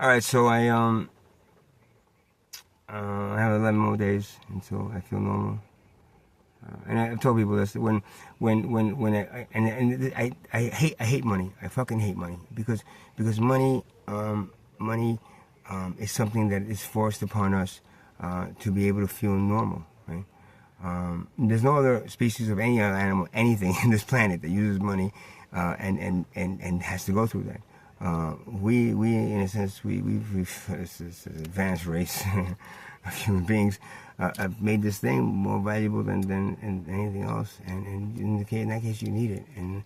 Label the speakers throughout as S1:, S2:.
S1: All right, so I have 11 more days until I feel normal. And I've told people this when I hate money. I fucking hate money because money is something that is forced upon us to be able to feel normal, right? There's no other species of any other animal, anything in this planet that uses money and has to go through that. We in a sense we've this advanced race of human beings have made this thing more valuable than anything else, and in that case you need it. And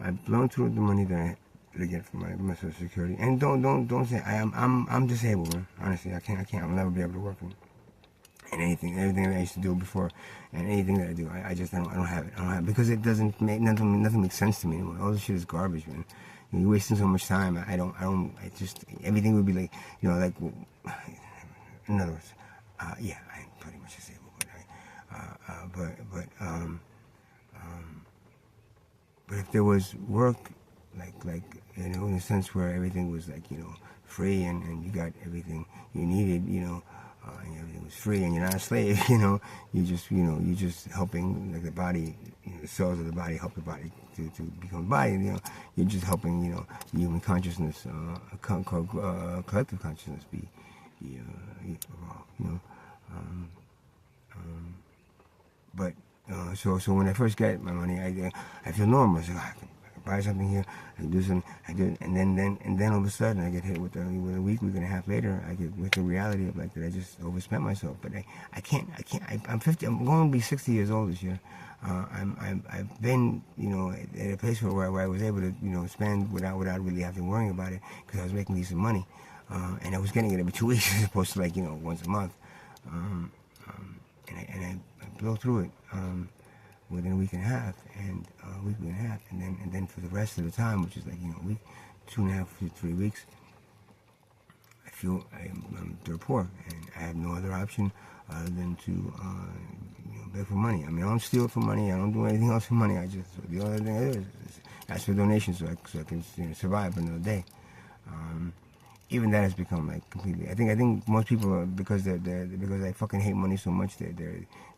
S1: I've blown through the money that I get from my Social Security. And don't say I'm disabled, man. Honestly, I can't. I'll never be able to work in everything that I used to do before, and anything that I do, I just don't have it. I don't have it because it doesn't make nothing makes sense to me anymore. All this shit is garbage, man. You're wasting so much time. I just everything would be like, like, in other words, yeah, I'm pretty much disabled, but if there was work, like in a sense where everything was like, free and you got everything you needed, and everything was free and you're not a slave, you're just helping, like, the body, the cells of the body help the body to become a body, you're just helping, human consciousness, collective consciousness be evolved, but so when I first get my money, I feel normal. So I can buy something here, I can do something, I do, and then all of a sudden I get hit with a week and a half later, I get with the reality of like that I just overspent myself. But I can't. I'm 50. I'm going to be 60 years old this year. I've been at a place where I was able to spend without really having to worry about it because I was making decent money, and I was getting it every 2 weeks as opposed to like once a month, and I blow through it. Within a week and a half, and then for the rest of the time, which is like a week, 2.5 to 3 weeks, I feel I'm dirt poor, and I have no other option other than to beg for money. I mean, I don't steal for money. I don't do anything else for money. The only thing I do is ask for donations so I can survive another day. Even that has become like completely. I think most people are, because I fucking hate money so much, they're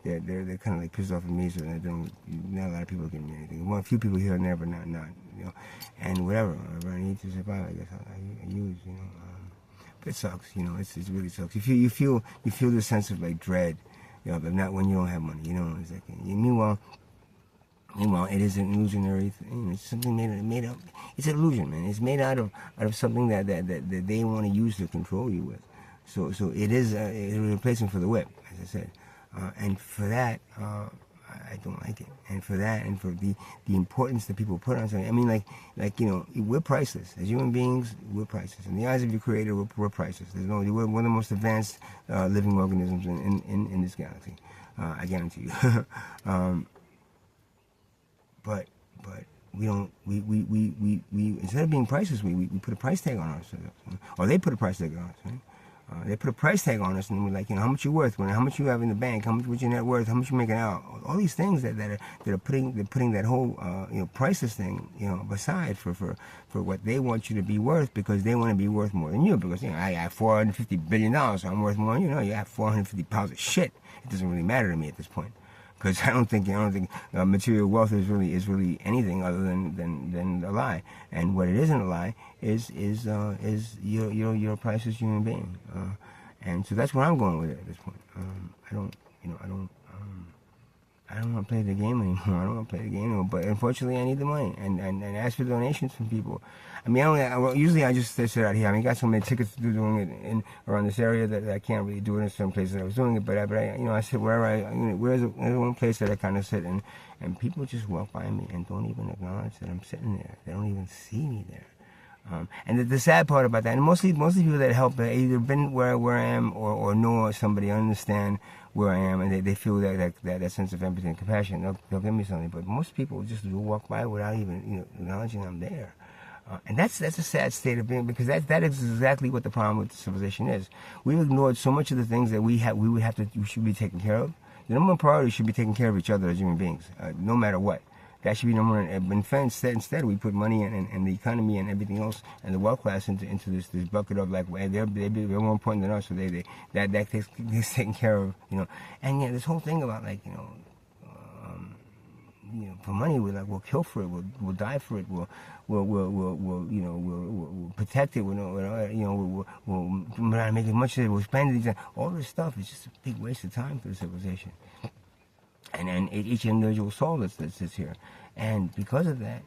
S1: kind of like pissed off at me. So not a lot of people give me anything. Well, a few people here and there, but not and whatever I need to survive, I guess I use but it sucks. It really sucks. You feel this sense of like dread, but not when you don't have money. It's like Meanwhile, it is an illusionary thing. It's something made up. It's an illusion, man. It's made out of something that they want to use to control you with. So it is a replacement for the whip, as I said. And for that, I don't like it. And for that, and for the importance that people put on something. I mean, like we're priceless as human beings. We're priceless in the eyes of your Creator. We're priceless. We're one of the most advanced living organisms in this galaxy. I guarantee you. But we don't we instead of being priceless, we put a price tag on ourselves, or they put a price tag on us, right? They put a price tag on us, and we're like, how much you worth, how much you have in the bank, what's your net worth, how much you making out, all these things that are putting that whole priceless thing aside for what they want you to be worth, because they want to be worth more than you, because I have $450 billion, so I'm worth more than you. You have 450 pounds of shit. It doesn't really matter to me at this point. Because I don't think material wealth is really anything other than a lie. And what it isn't a lie is you're a priceless human being. And so that's where I'm going with it at this point. I don't want to play the game anymore. I don't want to play the game anymore. But unfortunately, I need the money and ask for donations from people. I mean, usually I just sit out here. I mean, I got so many tickets to do doing it around this area that I can't really do it in some places I was doing it. But I sit wherever there's one place that I kind of sit in, and people just walk by me and don't even acknowledge that I'm sitting there. They don't even see me there. And the sad part about that, and mostly people that help have either been where I am or know somebody, understand where I am, and they feel that sense of empathy and compassion. They'll give me something. But most people just do walk by without even acknowledging I'm there. And that's a sad state of being, because that is exactly what the problem with civilization is. We've ignored so much of the things that we should be taking care of. The number one priority should be taking care of each other as human beings, no matter what. That should be number one. But instead, we put money and the economy and everything else and the wealth class into this bucket of like, well, they're more important than us, so that gets taken care of, you know. And yeah, this whole thing about like, for money, we'll kill for it, we'll die for it, we'll protect it, we'll not make as much of it, we'll spend it. All this stuff is just a big waste of time for the civilization. And each individual soul that sits here, and because of that,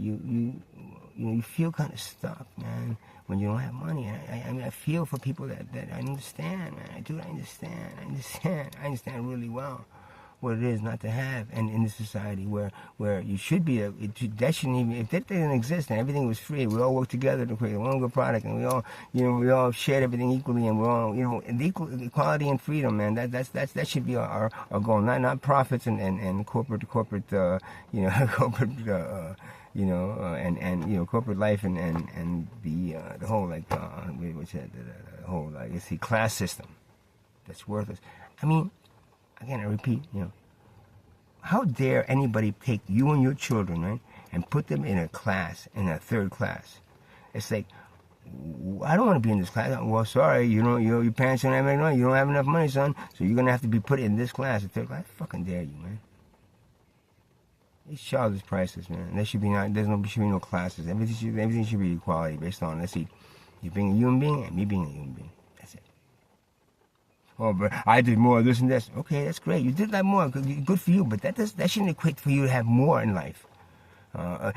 S1: you feel kind of stuck, man, when you don't have money. And I mean, I feel for people that I understand, man. I understand really well what it is not to have, and in this society where you should be, that shouldn't even, if that didn't exist and everything was free, we all work together to create one good product, and we all shared everything equally, and we're all, equality and freedom, man. That should be our goal, not profits and corporate corporate life and the whole what's that, the whole class system that's worthless. I mean, again, I repeat, how dare anybody take you and your children, right, and put them in a class, in a third class? It's like, I don't want to be in this class. Well, sorry, your parents don't have any money. You don't have enough money, son, so you're gonna have to be put in this class, a third class. I fucking dare you, man. These child is priceless, man. There should be no classes. Everything should be equality based on, let's see, you being a human being and me being a human being. That's it. Oh, but I did more of this and this. Okay, that's great. You did that more. Good for you. But that shouldn't equate for you to have more in life.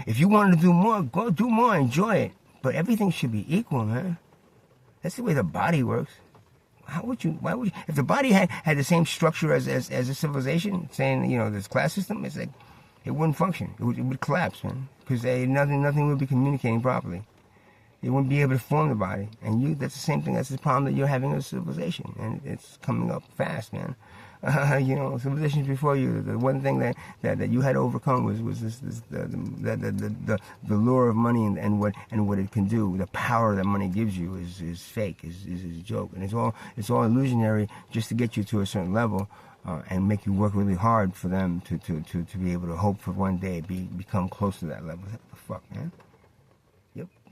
S1: If you wanted to do more, go do more. Enjoy it. But everything should be equal, man. That's the way the body works. Why would you? If the body had the same structure as a civilization, saying, this class system, it's like, it wouldn't function. It would collapse, man. Because nothing would be communicating properly. You wouldn't be able to form the body. And that's the same thing. That's the problem that you're having with civilization. And it's coming up fast, man. Civilizations before you, the one thing that you had to overcome was the lure of money and what it can do. The power that money gives you is fake, is a joke. And it's all illusionary just to get you to a certain level and make you work really hard for them to be able to hope for one day become close to that level. What the fuck, man?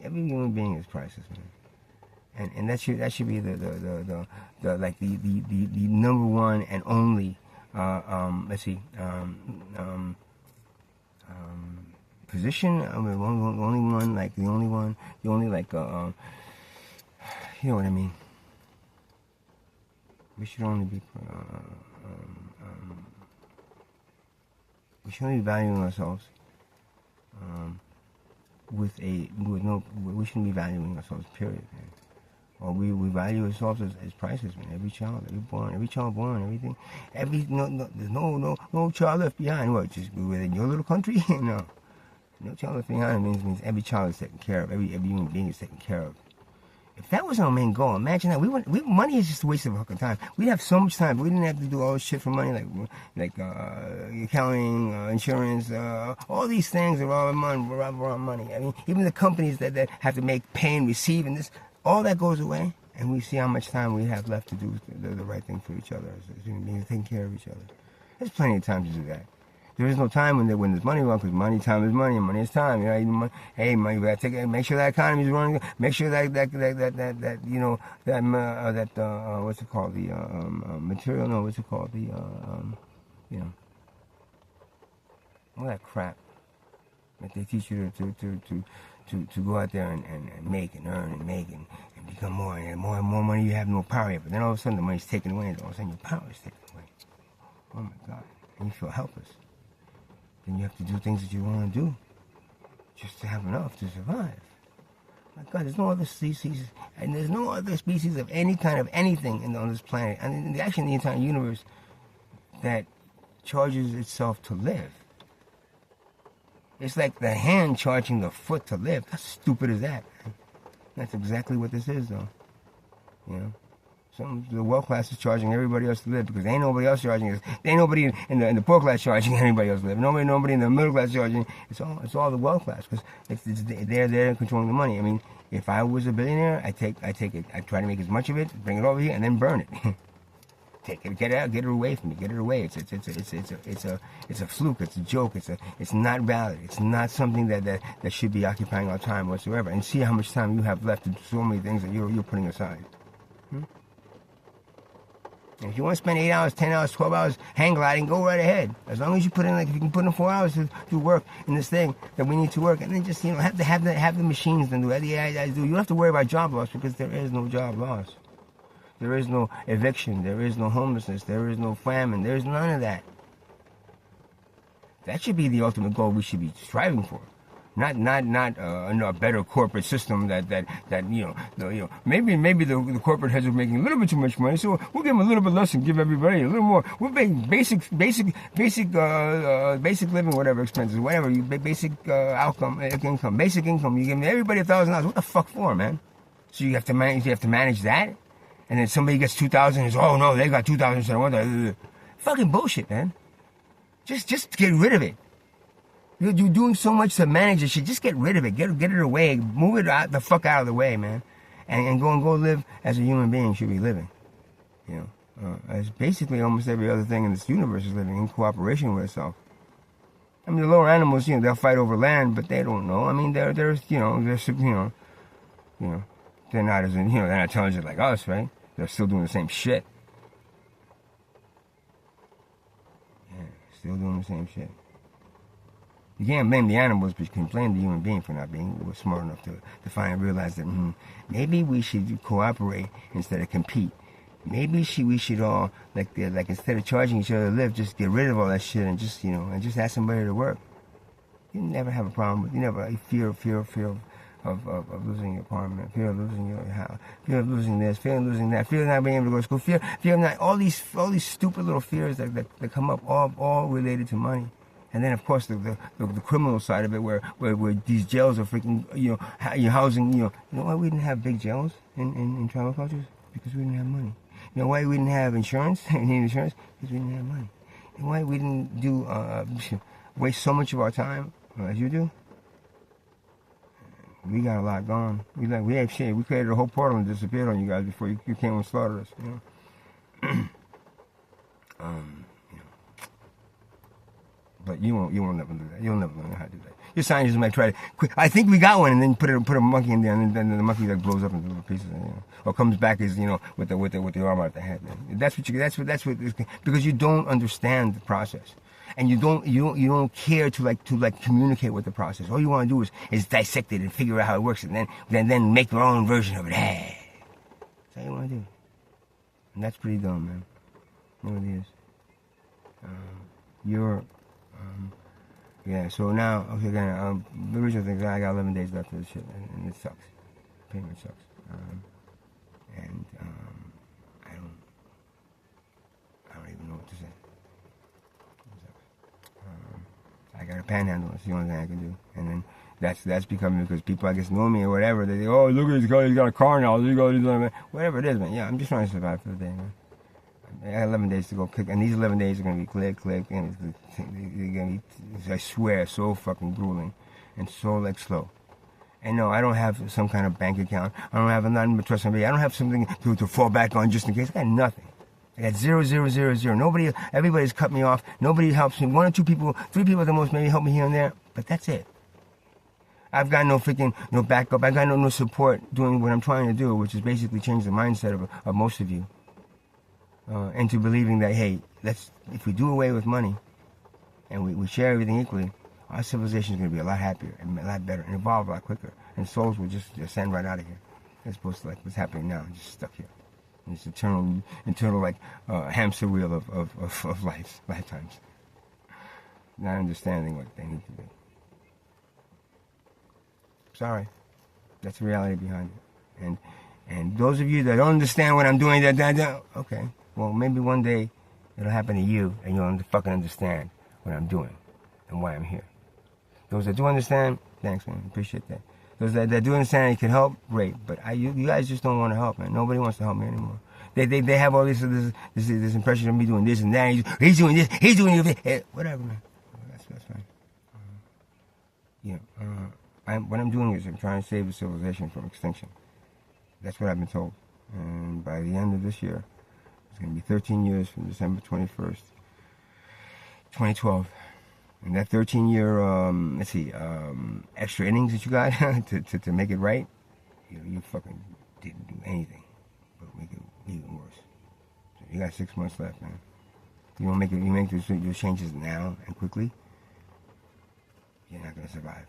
S1: Every human being is priceless, man, and that should be the number one and only position. I mean, the only one, you know what I mean. We should only be valuing ourselves. We shouldn't be valuing ourselves, period, man. Or we value ourselves as priceless, man. Every child born, everything. There's no child left behind. What, just within your little country? No child left behind means every child is taken care of. Every human being is taken care of. If that was our main goal, imagine that. Money is just a waste of fucking time. We'd have so much time. We didn't have to do all this shit for money, like accounting, insurance, all these things are all money. I mean, even the companies that have to make, pay, and receive, and this, all that goes away, and we see how much time we have left to do the right thing for each other, as human beings, taking care of each other. There's plenty of time to do that. There is no time when there's money wrong, because time is money, and money is time. Hey, money, we gotta make sure that economy is running. Make sure that what's it called, the material? No, what's it called, all that crap that they teach you to go out there and make and earn and make and become more, and more and more money you have, no power yet. But then all of a sudden the money's taken away, and all of a sudden your power is taken away. Oh my God, and you feel helpless. Then you have to do things that you want to do just to have enough to survive. My God, there's no other species, and there's no other species of any kind of anything on this planet, and actually in the entire universe, that charges itself to live. It's like the hand charging the foot to live. How stupid is that, man? That's exactly what this is, though. The wealth class is charging everybody else to live, because there ain't nobody else charging us. There ain't nobody in the poor class charging anybody else to live. Nobody in the middle class charging. It's all the wealth class, because they're controlling the money. I mean, if I was a billionaire, I take it. I try to make as much of it, bring it over here, and then burn it. Take it, get it out, get it away from me, get it away. It's a fluke. It's a joke. It's not valid. It's not something that should be occupying our time whatsoever. And see how much time you have left to do so many things that you're putting aside. And if you want to spend 8 hours, 10 hours, 12 hours hang gliding, go right ahead. As long as you put in, like, if you can put in 4 hours to do work in this thing that we need to work, and then just, you know, have the machines then do it. The AI do. You don't have to worry about job loss because there is no job loss. There is no eviction. There is no homelessness. There is no famine. There is none of that. That should be the ultimate goal we should be striving for. Not a better corporate system that you know, maybe the corporate heads are making a little bit too much money, so we'll give them a little bit less and give everybody a little more. We'll pay basic living, whatever expenses, whatever you basic income, basic income. You give everybody $1,000. What the fuck for, man? So you have to manage that. And then somebody gets 2,000 and says, oh no, they got 2,000 instead of 1,000. Fucking bullshit, man. Just get rid of it. You're doing so much to manage this shit. Just get rid of it. Get it away. Move it the fuck out of the way, man. And go live as a human being should be living. You know, as basically almost every other thing in this universe is living in cooperation with itself. I mean, the lower animals, you know, they'll fight over land, but they don't know. I mean, they're they're not as, you know, they're not intelligent like us, right? They're still doing the same shit. Yeah, still doing the same shit. You can't blame the animals, but you can blame the human being for not being smart enough to finally realize that maybe we should cooperate instead of compete. Maybe we should all like instead of charging each other to live, just get rid of all that shit and just, you know, and just ask somebody to work. You never have a problem with, you never fear of losing your apartment, fear of losing your house, fear of losing this, fear of losing that, fear of not being able to go to school, fear of not, all these stupid little fears that come up, all related to money. And then, of course, the criminal side of it, where these jails are freaking, you know, you're housing, you know why we didn't have big jails in tribal cultures? Because we didn't have money. You know why we didn't have insurance? Because we didn't have money. And why we didn't do waste so much of our time as you do? We got a lot gone. We had shit. We created a whole portal and disappeared on you guys before you came and slaughtered us. You know. But you won't never do that. You'll never learn how to do that. Your scientists might try to. I think we got one, and then put a monkey in there, and then the monkey like blows up into little pieces, you know, or comes back as, you know, with the arm out the head. That's what because you don't understand the process. And you don't care to communicate with the process. All you want to do is dissect it and figure out how it works, and then make your own version of it. Hey, that's all you want to do. And that's pretty dumb, man. It really is. Yeah. So now, okay, again, the original thing is I got 11 days left of this shit, and it sucks. Pretty much sucks. I don't even know what to say. I got a panhandle. It's the only thing I can do. And then that's becoming because people, I guess, know me or whatever. They say, oh, look at this guy. He's got a car now. Whatever it is, man. Yeah, I'm just trying to survive for the day, man. I got 11 days to go click. And these 11 days are going to be click. And they're going to be, I swear, so fucking grueling. And so, slow. And no, I don't have some kind of bank account. I don't have nothing but trust somebody. I don't have something to fall back on just in case. I got nothing. I got 0, 0, 0, 0. Everybody's cut me off. Nobody helps me. 1 or 2 people, 3 people at the most maybe help me here and there. But that's it. I've got no backup. I've got no support doing what I'm trying to do, which is basically change the mindset of most of you. Into believing that, hey, if we do away with money and we share everything equally, our civilization is going to be a lot happier and a lot better and evolve a lot quicker. And souls will just ascend right out of here. As opposed to what's happening now, just stuck here. And this eternal hamster wheel of lifetimes. Not understanding what they need to do. Sorry. That's the reality behind it. And those of you that don't understand what I'm doing, okay. Well, maybe one day it'll happen to you and you'll fucking understand what I'm doing and why I'm here. Those that do understand, thanks, man. Appreciate that. Those that do understand and can help, great. But you guys just don't want to help, man. Nobody wants to help me anymore. They have all this impression of me doing this and that. He's doing this. He's doing this. Whatever, man. That's fine. What I'm doing is I'm trying to save the civilization from extinction. That's what I've been told. And by the end of this year, It's going to be 13 years from December 21st, 2012. And that 13-year, extra innings that you got to make it right, you fucking didn't do anything but make it even worse. So you got 6 months left, man. You don't make it. You make those changes now and quickly, you're not gonna survive.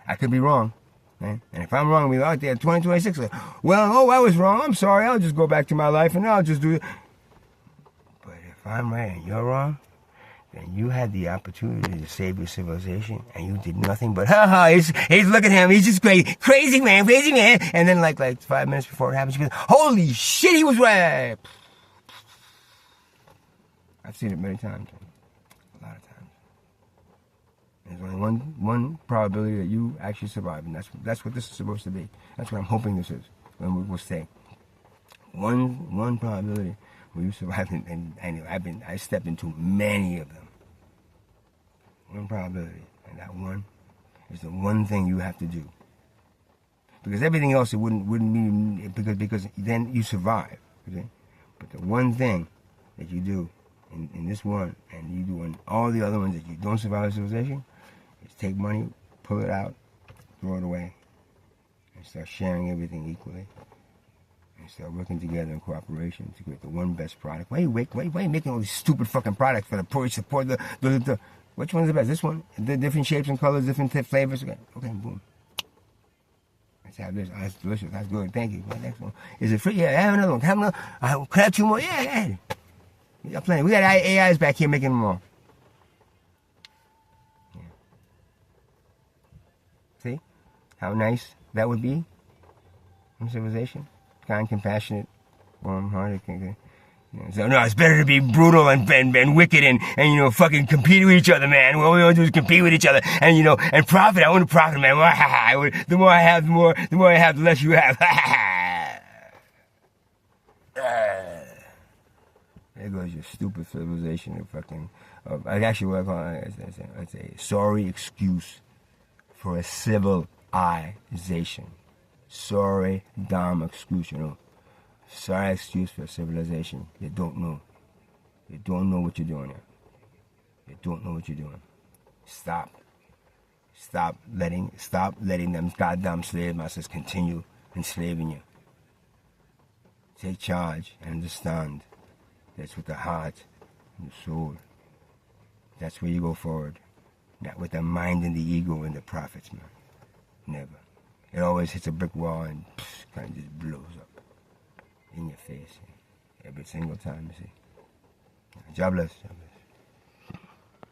S1: I could be wrong, man. And if I'm wrong, we're out there 2026. Well, I was wrong. I'm sorry. I'll just go back to my life and I'll just do it. But if I'm right and you're wrong, then you had the opportunity to save your civilization, and you did nothing but, he's look at him, he's just crazy man. And then like 5 minutes before it happens, you go, holy shit, he was right. I've seen it many times, a lot of times. There's only one probability that you actually survive, and that's what this is supposed to be. That's what I'm hoping this is. When we'll stay. One probability where you survive, and I stepped into many of them. One probability, and that one is the one thing you have to do. Because everything else, it wouldn't be, because then you survive. Okay? But the one thing that you do in this one, and you do in all the other ones that you don't survive civilization, is take money, pull it out, throw it away, and start sharing everything equally. And start working together in cooperation to create the one best product. Why are you making all these stupid fucking products for the poor? Support the which one's the best? This one? The different shapes and colors, different flavors. Okay, boom. Let's have this. Oh, that's delicious. That's good. Thank you. Well, next one. Is it free? Yeah, have another one. Have another. Can I have 2 more? Yeah. We got plenty. We got AIs back here making them all. Yeah. See how nice that would be in civilization? Kind, compassionate, warm-hearted. So no, it's better to be brutal and wicked and fucking compete with each other, man. What we want to do is compete with each other and and profit. I want to profit, man. The more I have, the more I have, the less you have. There goes your stupid civilization of fucking. I actually what I call it. It's a sorry excuse for a civilization. Sorry, dumb excuse, Sorry excuse for civilization. You don't know. You don't know what you're doing here. You don't know what you're doing. Stop. Stop letting them goddamn slave masters continue enslaving you. Take charge and understand. That's with the heart and the soul. That's where you go forward. Not with the mind and the ego and the profits, man. Never. It always hits a brick wall and kind of just blows up in your face every single time, you see. God bless.